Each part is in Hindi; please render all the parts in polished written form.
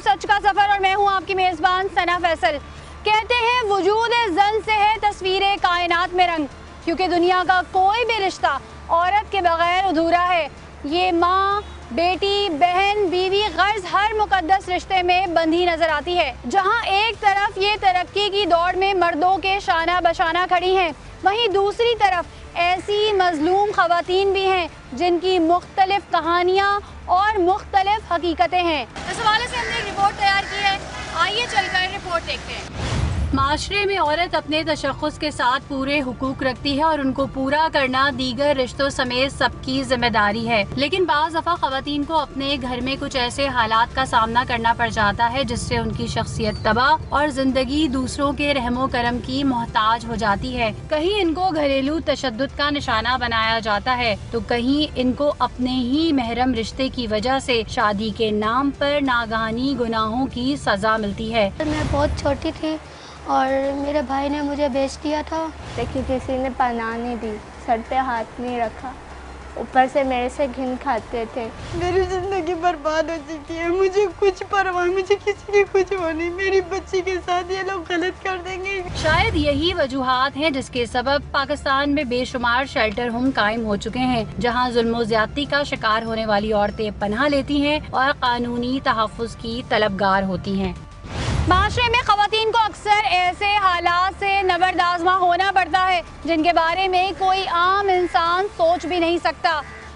सच का सफर और मैं हूं आपकी मेजबान सना फैसल। कहते हैं वजूद जन से है तस्वीरें कायनात में रंग, क्योंकि दुनिया का कोई भी रिश्ता औरत के बगैर अधूरा है। ये माँ, बेटी, बहन, बीवी गर्ज हर मुकद्दस रिश्ते में बंधी नजर आती है। जहाँ एक तरफ ये तरक्की की दौड़ में मर्दों के शाना बशाना खड़ी हैं, वहीं दूसरी तरफ ऐसी मजलूम खवातीन भी हैं जिनकी मुख्तलिफ कहानियाँ और मुख्तलिफ हकीकतें हैं। इस हवाले से हमने एक रिपोर्ट तैयार की है, आइए चलकर रिपोर्ट देखते हैं। माशरे में औरत अपने तशख़्ख़ुस के साथ पूरे हुकूक रखती है और उनको पूरा करना दीगर रिश्तों समेत सबकी जिम्मेदारी है, लेकिन बाज़ दफ़ा ख़वातीन को अपने घर में कुछ ऐसे हालात का सामना करना पड़ जाता है जिससे उनकी शख्सियत तबाह और जिंदगी दूसरों के रहमो करम की मोहताज हो जाती है। कहीं इनको घरेलू तशद्दुद का निशाना बनाया जाता है तो कहीं इनको अपने ही महरम रिश्ते की वजह से शादी के नाम पर नागहानी गुनाहों की सजा मिलती है। मैं बहुत छोटी थी और मेरे भाई ने मुझे बेच दिया था, लेकिन किसी ने पनाह नहीं दी, सर पे हाथ नहीं रखा, ऊपर से मेरे से घिन खाते थे। मेरी जिंदगी बर्बाद हो चुकी है, मुझे कुछ परवाह, मुझे किसी की कुछ हो नहीं। मेरी बच्ची के साथ ये लोग गलत कर देंगे। शायद यही वजूहात हैं जिसके सबब पाकिस्तान में बेशुमार शेल्टर होम कायम हो चुके हैं, जहां जुल्म ज्यादती का शिकार होने वाली औरतें पनाह लेती हैं और कानूनी तहफ़्फ़ुज़ की तलबगार होती हैं। माशरे में खवातीन को अक्सर ऐसे हालात से नबरदाज़मा होना पड़ता है जिनके बारे में कोई आम इंसान सोच भी नहीं सकता।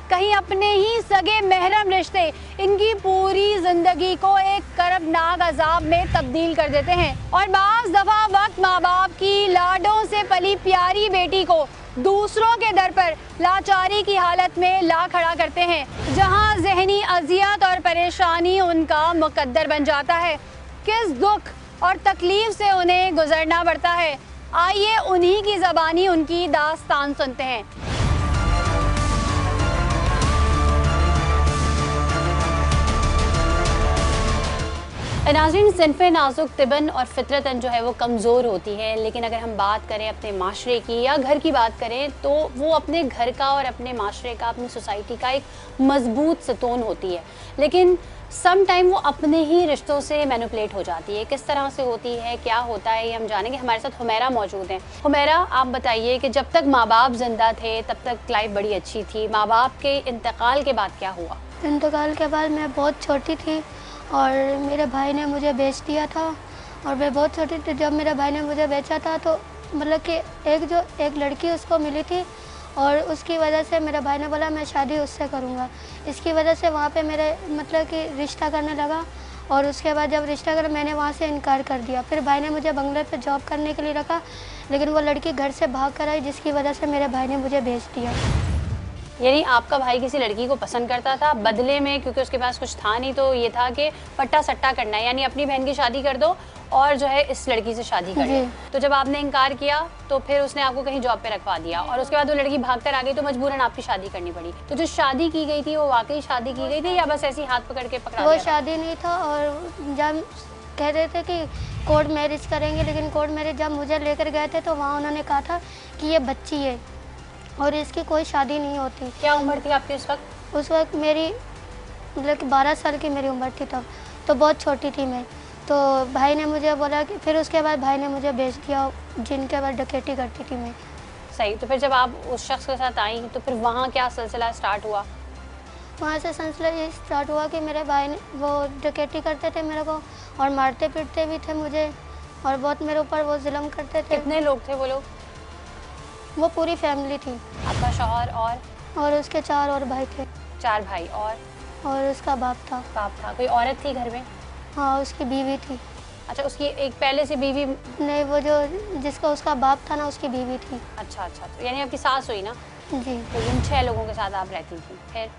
कहीं अपने ही सगे महरम रिश्ते इनकी पूरी जिंदगी को एक करबनाक अजाब में तब्दील कर देते हैं और बाज़ दफ़ा वक्त माँ बाप की लाडों से पली प्यारी बेटी को दूसरों के दर पर लाचारी की हालत में ला खड़ा करते हैं, जहाँ ज़हनी अजियत और परेशानी उनका मुकद्दर बन जाता है। किस दुख और तकलीफ से उन्हें गुजरना पड़ता है, आइए उन्हीं की ज़बानी उनकी दास्तान सुनते हैं। नाज़रीन, सिन्फ़े नाजुक तिबन और फितरतन जो है वो कमज़ोर होती है, लेकिन अगर हम बात करें अपने माशरे की या घर की बात करें तो वो अपने घर का और अपने माशरे का, अपनी सोसाइटी का एक मजबूत सतून होती है, लेकिन सम टाइम वो अपने ही रिश्तों से मैनिपुलेट हो जाती है। किस तरह से होती है, क्या होता है, ये हम जानेंगे। हमारे साथ हुमैरा मौजूद हैं। हुमैरा, आप बताइए कि जब तक माँ बाप जिंदा थे तब तक लाइफ बड़ी अच्छी थी, माँ बाप के इंतकाल के बाद क्या हुआ? इंतकाल के बाद मैं बहुत छोटी थी और मेरे भाई ने मुझे बेच दिया था और मैं बहुत छोटी थी जब मेरे भाई ने मुझे बेचा था। तो मतलब कि एक लड़की उसको मिली थी और उसकी वजह से मेरे भाई ने बोला मैं शादी उससे करूँगा। इसकी वजह से वहाँ पे मेरे मतलब कि रिश्ता करने लगा और उसके बाद जब रिश्ता कर मैंने वहाँ से इनकार कर दिया। फिर भाई ने मुझे बंगले पे जॉब करने के लिए रखा, लेकिन वो लड़की घर से भाग कर आई जिसकी वजह से मेरे भाई ने मुझे बेच दिया। यानी आपका भाई किसी लड़की को पसंद करता था, बदले में क्योंकि उसके पास कुछ था नहीं तो ये था कि पट्टा सट्टा करना है, यानी अपनी बहन की शादी कर दो और जो है इस लड़की से शादी कर लो। तो जब आपने इनकार किया तो फिर उसने आपको कहीं जॉब पे रखवा दिया और उसके बाद वो लड़की भाग कर आ गई तो मजबूरन आपकी शादी करनी पड़ी। तो जो शादी की गई थी वो वाकई शादी की गई थी या बस ऐसी हाथ पकड़ के पकड़ा? वो शादी नहीं था और जब कह रहे थे कि कोर्ट मैरिज करेंगे, लेकिन कोर्ट मैरिज जब मुझे लेकर गए थे तो वहाँ उन्होंने कहा था कि ये बच्ची है और इसकी कोई शादी नहीं होती। क्या उम्र थी आपकी उस वक्त? उस वक्त मेरी मतलब कि 12 साल की मेरी उम्र थी तब, तो बहुत छोटी थी मैं। तो भाई ने मुझे बोला कि फिर उसके बाद भाई ने मुझे बेच दिया, जिनके बाद डकैती करती थी मैं। सही। तो फिर जब आप उस शख्स के साथ आई तो फिर वहाँ क्या सिलसिला स्टार्ट हुआ? वहाँ से सिलसिला ये स्टार्ट हुआ कि मेरे भाई ने वो डकैती करते थे मेरे को और मारते पीटते भी थे मुझे और बहुत मेरे ऊपर वो जुल्म करते थे। कितने लोग थे वो लोग? वो पूरी फैमिली थी। आपका शौहर और उसके 4 और भाई थे। 4 भाई और उसका बाप था। कोई औरत थी घर में? हाँ, उसकी बीवी थी। अच्छा, उसकी एक पहले से बीवी? नहीं, वो जो जिसका उसका बाप था ना, उसकी बीवी थी। अच्छा, तो यानी आपकी सास हुई ना? जी। तो इन 6 लोगों के साथ आप रहती थी।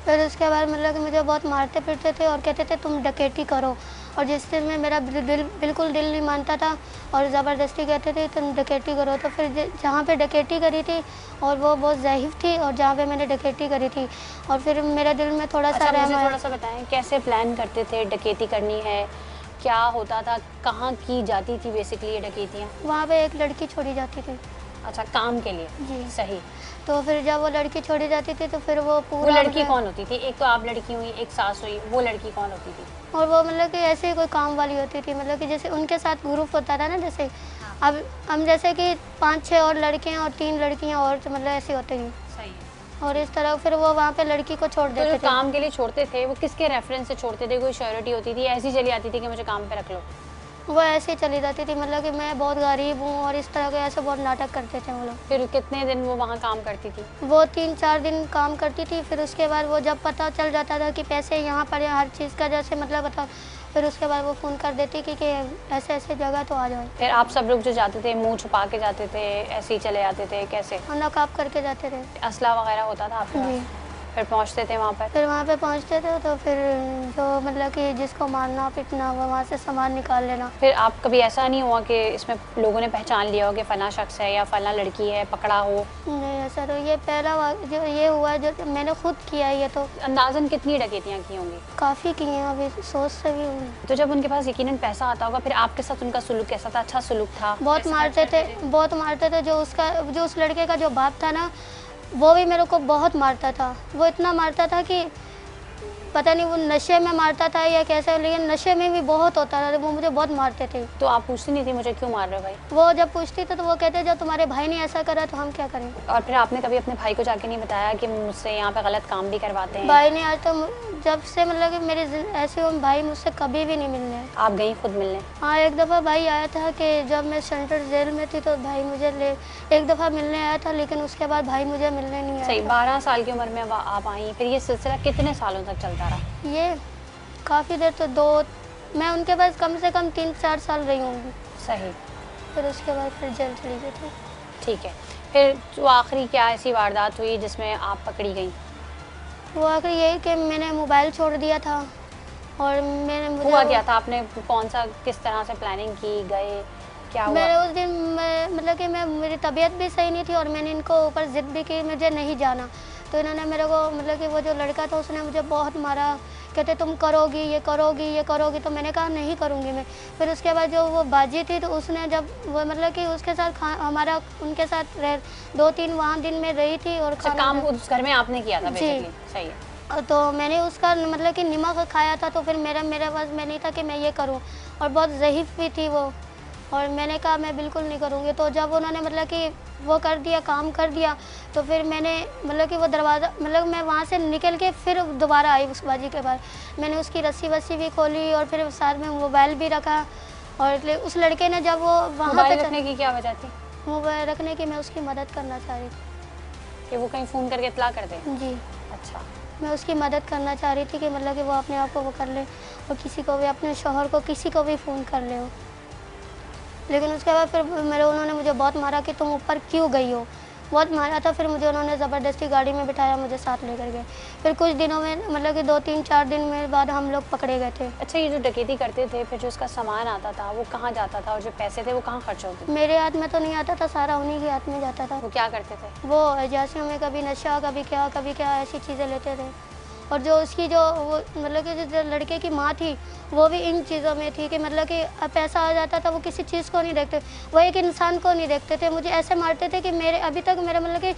फिर उसके बाद मतलब कि मुझे बहुत मारते पीटते थे और कहते थे तुम डकैती करो, और जिस दिन में मेरा बिल्कुल दिल नहीं मानता था और ज़बरदस्ती कहते थे तुम डकैती करो। तो फिर जहाँ पे डकैती करी थी और वो बहुत ज़ईफ़ थी और जहाँ पे मैंने डकैती करी थी और फिर मेरे दिल में थोड़ा सा रहम आया। थोड़ा सा बताएं कैसे प्लान करते थे, डकैती करनी है, क्या होता था, कहाँ की जाती थी बेसिकली ये डकैतियाँ? वहाँ पे एक लड़की छोड़ी जाती थी। अच्छा, काम के लिए। जी। सही। तो फिर जब वो लड़की छोड़ी जाती थी तो फिर वो वो पूरा लड़की मतलब- कौन होती थी? एक तो आप लड़की हुई, एक सास हुई, वो लड़की कौन होती थी? और वो मतलब कि ऐसे ही कोई काम वाली होती थी, मतलब कि जैसे उनके साथ ग्रुप होता था ना, जैसे अब हम जैसे कि 5-6 और लड़के हैं और 3 लड़कियां और, तो मतलब ऐसी होती थी। सही है। और इस तरह फिर वो वहाँ पे लड़की को छोड़ तो देते जो थे। काम के लिए छोड़ते थे वो किसके रेफरेंस से छोड़ते थे? कोई श्योरिटी होती थी, ऐसी चली आती थी कि मुझे काम पे रख लो? वो ऐसे ही चली जाती थी, मतलब कि मैं बहुत गरीब हूँ और इस तरह के ऐसे बहुत नाटक करते थे वो लोग। फिर कितने दिन वो वहाँ काम करती थी? वो 3-4 दिन काम करती थी, फिर उसके बाद वो जब पता चल जाता था कि पैसे यहाँ पर है, हर चीज़ का जैसे मतलब बता, फिर उसके बाद वो फ़ोन कर देती कि ऐसे ऐसे जगह तो आ जाओ। फिर आप सब लोग जो जाते थे मुंह छुपा के जाते थे, ऐसे ही चले जाते थे, कैसे? और नकाब करके जाते थे। असला वगैरह होता था आपके जी। पास? फिर पहुँचते थे वहाँ पर? फिर वहाँ पे पहुँचते थे तो फिर जो मतलब कि जिसको मारना पीटना हुआ वहाँ से सामान निकाल लेना। फिर आप कभी ऐसा नहीं हुआ कि इसमें लोगों ने पहचान लिया हो कि फला शख्स है या फला लड़की है, पकड़ा हो? नहीं ऐसा तो ये पहला जो ये हुआ जो मैंने खुद किया है, ये तो अंदाजन कितनी डकैतियाँ की होंगी? काफ़ी की हैं, अभी सोच से भी हुई। तो जब उनके पास यकीनन पैसा आता होगा, फिर आपके साथ उनका सुलूक कैसा था? अच्छा सुलूक था? बहुत मारते थे। जो उस लड़के का जो बाप था ना, वो भी मेरे को बहुत मारता था। वो इतना मारता था कि पता नहीं वो नशे में मारता था या कैसे, लेकिन नशे में भी बहुत होता था, वो मुझे बहुत मारते थे। तो आप पूछती नहीं थी मुझे क्यों मार रहे हो भाई? वो जब पूछती थी तो वो कहते जब तुम्हारे भाई ने ऐसा करा तो हम क्या करें। और फिर आपने कभी अपने भाई को जाके नहीं बताया कि मुझसे यहाँ पे गलत काम भी करवाते हैं? भाई ने आज तो जब से मतलब कि मेरी ऐसे हो, भाई मुझसे कभी भी नहीं मिलने। आप गई खुद मिलने? हाँ, एक दफ़ा भाई आया था कि जब मैं सेंट्रल जेल में थी तो भाई मुझे एक दफ़ा मिलने आया था, लेकिन उसके बाद भाई मुझे मिलने नहीं सही। आया। 12 साल की उम्र में आप आई, फिर ये सिलसिला कितने सालों तक चलता रहा? ये काफ़ी देर तो मैं उनके पास कम से कम 3-4 साल रही होंगी। सही। फिर उसके बाद फिर जेल चली गई थी। ठीक है। फिर तो आखिरी क्या ऐसी वारदात हुई जिसमें आप पकड़ी गई? वो आखिर यही कि मैंने मोबाइल छोड़ दिया था और हुआ क्या था? आपने कौन सा किस तरह से प्लानिंग की, गए, क्या हुआ? मेरे उस दिन मतलब कि मेरी तबीयत भी सही नहीं थी और मैंने इनको ऊपर ज़िद भी की मुझे नहीं जाना, तो इन्होंने मेरे को मतलब कि वो जो लड़का था उसने मुझे बहुत मारा, कहते तुम करोगी ये करोगी, तो मैंने कहा नहीं करूँगी मैं। फिर उसके बाद जो वो बाजी थी तो उसने जब वो मतलब कि उसके साथ हमारा उनके साथ 2-3 वहाँ दिन में रही थी और अच्छा, काम उस घर में आपने किया था जी। बेसिकली? सही है। तो मैंने उसका मतलब कि नमक खाया था, तो फिर मेरे पास में नहीं था कि मैं ये करूं, और बहुत ज़ईफ़ भी थी वो, और मैंने कहा मैं बिल्कुल नहीं करूंगी। तो जब उन्होंने मतलब कि वो कर दिया, काम कर दिया, तो फिर मैंने मतलब कि वो दरवाज़ा मतलब मैं वहाँ से निकल के फिर दोबारा आई उस बाजी के बाद। मैंने उसकी रस्सी वस्सी भी खोली और फिर साथ में मोबाइल भी रखा, और उस लड़के ने जब वो वहाँ मोबाइल पे रखने की क्या वजह थी? मोबाइल रखने की मैं उसकी मदद करना चाह रही थी। कि वो कहीं फ़ोन करके इत्तला कर दे? जी, अच्छा। मैं उसकी मदद करना चाह रही थी कि मतलब कि वो अपने आप को वो कर ले और किसी को भी, अपने शौहर को किसी को भी फ़ोन कर ले हो। लेकिन उसके बाद फिर उन्होंने मुझे बहुत मारा कि तुम ऊपर क्यों गई हो, बहुत मारा था। फिर मुझे उन्होंने ज़बरदस्ती गाड़ी में बिठाया, मुझे साथ लेकर गए। फिर कुछ दिनों में मतलब कि 2-3-4 दिन में बाद हम लोग पकड़े गए थे। अच्छा, ये जो डकैती करते थे फिर जो उसका सामान आता था वो कहाँ जाता था, और जो पैसे थे वो कहाँ खर्च होते थे? मेरे हाथ में तो नहीं आता था, सारा उन्हीं के हाथ में जाता था। वो क्या करते थे? वो एजेंसियों में कभी नशा कभी क्या ऐसी चीज़ें लेते थे। और जो उसकी जो वो मतलब कि जो लड़के की माँ थी वो भी इन चीज़ों में थी कि मतलब कि पैसा आ जाता था, वो किसी चीज़ को नहीं देखते, वो एक इंसान को नहीं देखते थे। मुझे ऐसे मारते थे कि मेरे अभी तक मेरा मतलब कि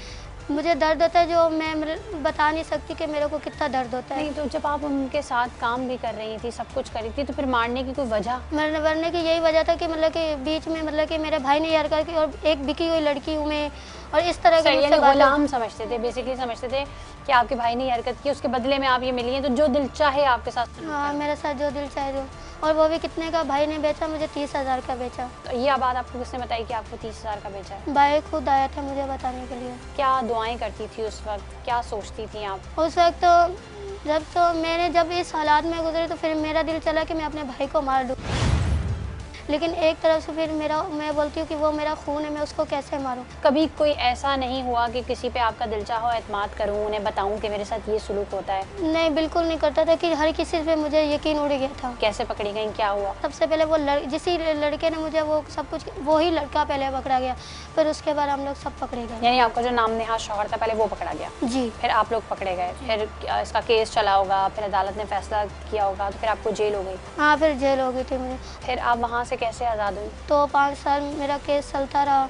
मुझे दर्द होता है जो मैं मतलब बता नहीं सकती कि मेरे को कितना दर्द होता है। नहीं, तो जब आप उनके साथ काम भी कर रही थी, सब कुछ कर रही थी, तो फिर मारने की कोई वजह? मरने की यही वजह था कि मतलब कि बीच में मतलब कि मेरे भाई ने यार करके और एक बिकी हुई लड़की हूँ मैं, और इस तरह के मुझसे बातें। गुलाम समझते थे, बेसिकली समझते थे कि आपके भाई ने हरकत की, उसके बदले में आप ये मिली हैं, तो जो दिल चाहे आपके साथ। हाँ, मेरे साथ जो दिल चाहे जो, और वो भी कितने का भाई ने बेचा, मुझे 30,000 का बेचा। तो ये बात आपको किसने बताई कि आपको 30,000 का बेचा है? भाई खुद आया था मुझे बताने के लिए। क्या दुआएं करती थी उस वक्त, क्या सोचती थी आप? उस वक्त तो मैंने जब इस हालात में गुजरी तो फिर मेरा दिल चला कि मैं अपने भाई को मार दूँ, लेकिन एक तरफ से फिर मैं बोलती हूँ कि वो मेरा खून है, मैं उसको कैसे मारूँ। कभी कोई ऐसा नहीं हुआ कि किसी पे आपका दिल चाहो एतमाद करूँ, उन्हें बताऊँ कि मेरे साथ ये सुलूक होता है? नहीं, बिल्कुल नहीं करता था कि हर किसी पे मुझे यकीन उड़ गया था। कैसे पकड़ी गई, क्या हुआ? सबसे पहले वो जिसी लड़के ने मुझे वो सब कुछ, वही लड़का पहले पकड़ा गया, फिर उसके बाद हम लोग सब पकड़े गए। यानी आपका जो नाम नेहा शौहर था पहले वो पकड़ा गया? जी। फिर आप लोग पकड़े गए, फिर इसका केस चला होगा, फिर अदालत ने फैसला किया होगा, तो फिर आपको जेल हो गई? हाँ, फिर जेल हो गई थी मुझे। फिर आप वहाँ से कैसे आज़ाद हुई? तो 5 साल मेरा केस चलता रहा,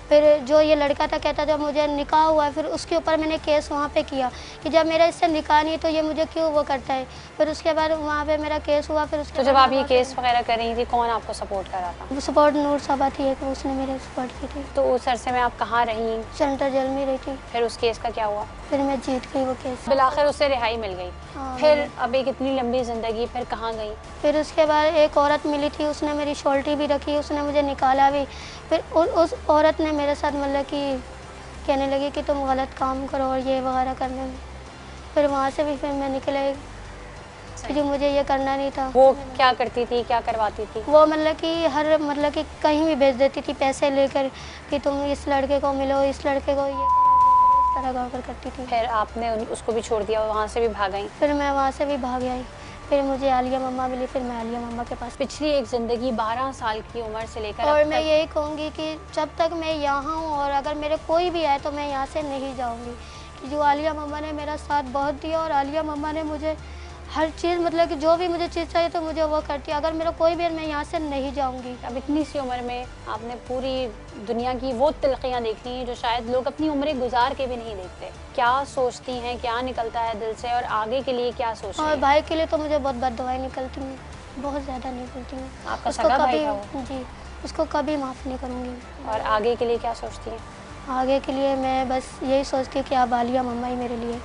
फिर जो ये लड़का था कहता जब मुझे निकाह हुआ फिर उसके ऊपर मैंने केस वहाँ पे किया कि जब मेरा इससे निकाह नहीं तो ये मुझे क्यों वो करता है। फिर उसके बाद वहाँ पे मेरा केस हुआ। फिर उसके तो जब बाद आप ये केस वगैरह कर रही थी, कौन आपको सपोर्ट कर रहा था? सपोर्ट नूर साहबा थी एक, उसने मेरे सपोर्ट की थी। तो उस अरसे में आप कहाँ रहीं? सेंटर जेल में रही थी। फिर उस केस का क्या हुआ? फिर मैं जीत गई वो केस। बिलाखिर उससे रिहाई मिल गई। हाँ, फिर अब एक इतनी लंबी ज़िंदगी, फिर कहाँ गई? फिर उसके बाद एक औरत मिली थी, उसने मेरी शॉल्टी भी रखी, उसने मुझे निकाला भी। फिर उस औरत ने मेरे साथ मतलब कि कहने लगी कि तुम गलत काम करो और ये वगैरह करने में। फिर वहाँ से भी फिर मैं निकले कि मुझे ये करना नहीं था। वो क्या करती थी, क्या करवाती थी? वो मतलब कि हर मतलब कि कहीं भी भेज देती थी पैसे लेकर कि तुम इस लड़के को मिलो, इस लड़के को ये करो, इस तरह का करती थी। फिर आपने उसको भी छोड़ दिया, वहाँ से भी भाग गई? फिर मैं वहाँ से भी भाग आई। फिर मुझे आलिया मम्मा मिली, फिर मैं आलिया मम्मा के पास। पिछली एक ज़िंदगी 12 साल की उम्र से लेकर और अब मैं तक यही कहूँगी कि जब तक मैं यहाँ हूँ और अगर मेरे कोई भी आए तो मैं यहाँ से नहीं जाऊँगी। कि जो आलिया मम्मा ने मेरा साथ बहुत दिया और आलिया मम्मा ने मुझे हर चीज़ मतलब कि जो भी मुझे चीज़ चाहिए तो मुझे वो करती है। अगर मेरा कोई भी है मैं यहाँ से नहीं जाऊँगी। अब इतनी सी उम्र में आपने पूरी दुनिया की वो तिलकियाँ देखी हैं जो शायद लोग अपनी उम्रें गुजार के भी नहीं देखते। क्या सोचती हैं, क्या निकलता है दिल से, और आगे के लिए क्या सोच रही और हैं? भाई के लिए तो मुझे बहुत बददुआएं निकलती हैं, बहुत ज़्यादा निकलती हैं। आपका उसको सगा भाई कभी था वो? जी, उसको कभी माफ़ नहीं करूँगी। और आगे के लिए क्या सोचती हैं? आगे के लिए मैं बस यही सोचती हूँ कि आप आलिया मम्मा ही मेरे लिए,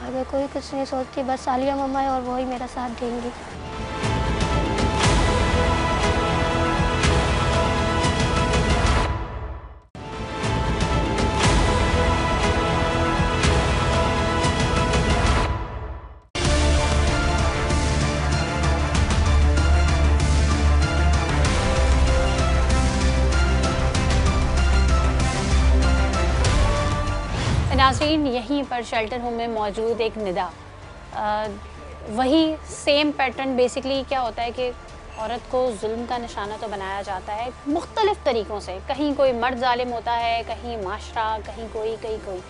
आगे कोई कुछ नहीं सोचती, बस आलिया मम्मा है और वो ही मेरा साथ देंगी। नाज़रीन, यहीं पर शेल्टर होम में मौजूद एक निदा, वही सेम पैटर्न बेसिकली क्या होता है कि औरत को जुल्म का निशाना तो बनाया जाता है मुख्तलिफ़ तरीक़ों से। कहीं कोई मर्द जालिम होता है, कहीं माशरा, कहीं कोई।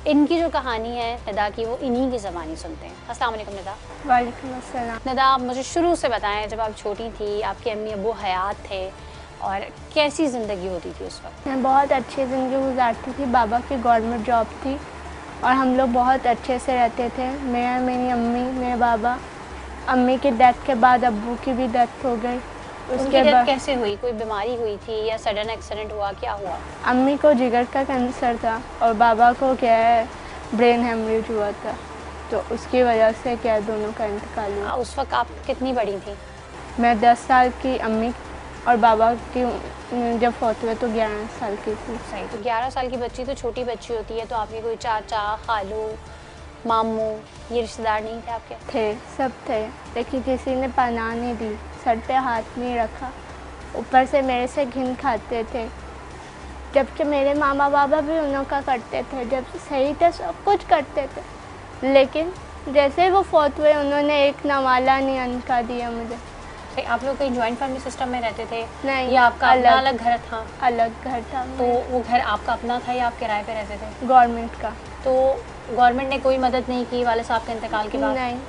इनकी जो कहानी है निदा की, वो इन्हीं की ज़बानी सुनते हैं। अस्सलाम वालेकुम निदा। वालेकुम अस्सलाम। निदा, आप मुझे शुरू से बताएं, जब आप छोटी थी, आपके अम्मी अब्बू हयात थे और कैसी ज़िंदगी होती थी उस वक्त? मैं बहुत अच्छी ज़िंदगी गुजारती थी। बाबा की गवर्नमेंट जॉब थी और हम लोग बहुत अच्छे से रहते थे। मैं, मेरी अम्मी, मेरे बाबा। अम्मी की डेथ के बाद अब्बू की भी डेथ हो गई। उसके बाद कैसे हुई? कोई बीमारी हुई थी या सडन एक्सीडेंट हुआ, क्या हुआ? अम्मी को जिगर का कैंसर था और बाबा को क्या है ब्रेन हेमरेज हुआ था, तो उसकी वजह से क्या है दोनों का इंतकाल हुआ। उस वक्त आप कितनी बड़ी थी? मैं 10 साल की, अम्मी और बाबा की जब फौत हुए तो 11 साल की थी। सही। तो 11 साल की बच्ची तो छोटी बच्ची होती है, तो आपके कोई चाचा, खालू, मामू, ये रिश्तेदार नहीं थे आपके? थे, सब थे, लेकिन किसी ने पनाह नहीं दी, सर पे हाथ नहीं रखा, ऊपर से मेरे से घिन खाते थे। जबकि मेरे मामा बाबा भी उन्हों का करते थे, जब सही थे सब कुछ करते थे, लेकिन जैसे वो फौत हुए उन्होंने एक नवाला नहीं अन्न का दिया मुझे। आप लोग कहीं जॉइंट फैमिली सिस्टम में रहते थे? नहीं, या आपका अपना अलग घर था? अलग घर था। तो वो घर आपका अपना था या आप किराए पे रहते थे? गवर्नमेंट का। तो गवर्नमेंट ने कोई मदद नहीं की वाले साहब के इंतकाल के बाद? नहीं,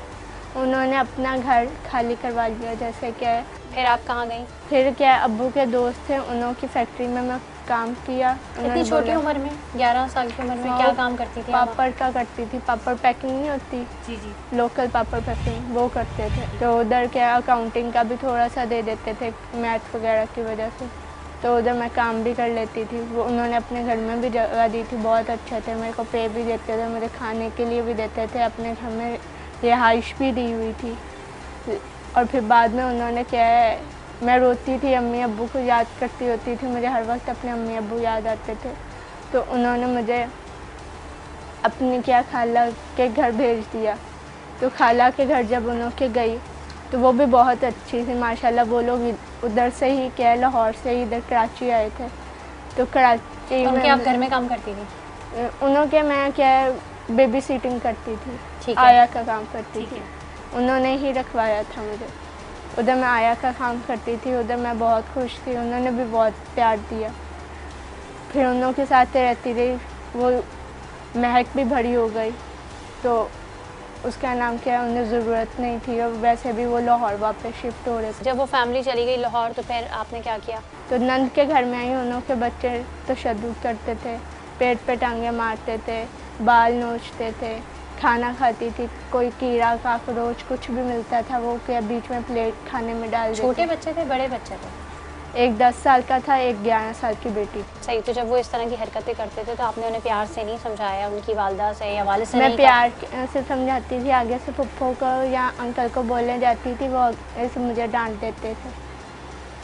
उन्होंने अपना घर खाली करवा लिया। जैसे क्या है, फिर आप कहाँ गई? फिर क्या है, अब्बू के दोस्त थे, उन्हों की फैक्ट्री में मैं काम किया। इतनी छोटी उम्र में, 11 साल की उम्र में, क्या काम करती थी? पापड़ का करती थी, पापड़ पैकिंग नहीं होती, जी। लोकल पापड़ पैकिंग, वो करते थे। तो उधर क्या अकाउंटिंग का भी थोड़ा सा दे देते थे मैथ वगैरह की वजह से, तो उधर मैं काम भी कर लेती थी। वो उन्होंने अपने घर में भी जगह दी थी, बहुत अच्छे थे, मेरे को पे भी देते थे, मुझे खाने के लिए भी देते थे, अपने घर में रिहाइश भी दी हुई थी। और फिर बाद में उन्होंने क्या है, मैं रोती थी, अम्मी अब्बू को याद करती होती थी, मुझे हर वक्त अपने अम्मी अब्बू याद आते थे, तो उन्होंने मुझे अपनी क्या खाला के घर भेज दिया। तो खाला के घर जब उन्होंने गई तो वो भी बहुत अच्छी थी माशाल्लाह। वो लोग उधर से ही क्या लाहौर से ही इधर कराची आए थे, तो कराची में आप घर में काम करती थी? उन्होंने मैं क्या बेबी सीटिंग करती थी, ठीक है। आया का काम करती थी, उन्होंने ही रखवाया था मुझे। उधर मैं आया का काम करती थी, उधर मैं बहुत खुश थी, उन्होंने भी बहुत प्यार दिया। फिर उन्हों के साथ रहती रही, वो महक भी बड़ी हो गई, तो उसका नाम क्या है, उन्हें ज़रूरत नहीं थी और वैसे भी वो लाहौर वापस शिफ्ट हो रहे थे। जब वो फैमिली चली गई लाहौर तो फिर आपने क्या किया? तो नंद के घर में आई, उन्हों के बच्चे तशद्दुद करते थे, पेट पे टांगे मारते थे, बाल नोचते थे, खाना खाती थी, कोई कीड़ा काकरोच कुछ भी मिलता था वो के बीच में प्लेट खाने में डाल देते। छोटे बच्चे थे, बड़े बच्चे थे? एक 10 साल का था, एक 11 साल की बेटी। सही। तो जब वो इस तरह की हरकतें करते थे तो आपने उन्हें प्यार से नहीं समझाया, उनकी वालदा से या वालिद से मैं नहीं प्यार से समझाती थी, आगे से पप्पो को या अंकल को बोलने जाती थी, वो ऐसे मुझे डांट देते थे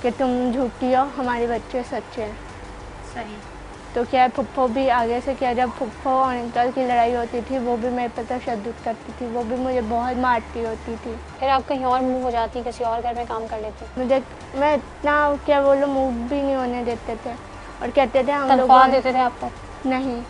कि तुम झूठी हो, हमारे बच्चे सच्चे हैं। सही। तो क्या है, पप्पो भी आगे से क्या, जब पप्पो और अंकल की लड़ाई होती थी वो भी मेरे पर तशद्दुद करती थी, वो भी मुझे बहुत मारती होती थी। फिर आप कहीं और मूव हो जाती, किसी और घर में काम कर लेती? मैं इतना क्या बोलूँ, मूव भी नहीं होने देते थे और कहते थे हम तनख्वाह लोग देते थे आपको? नहीं,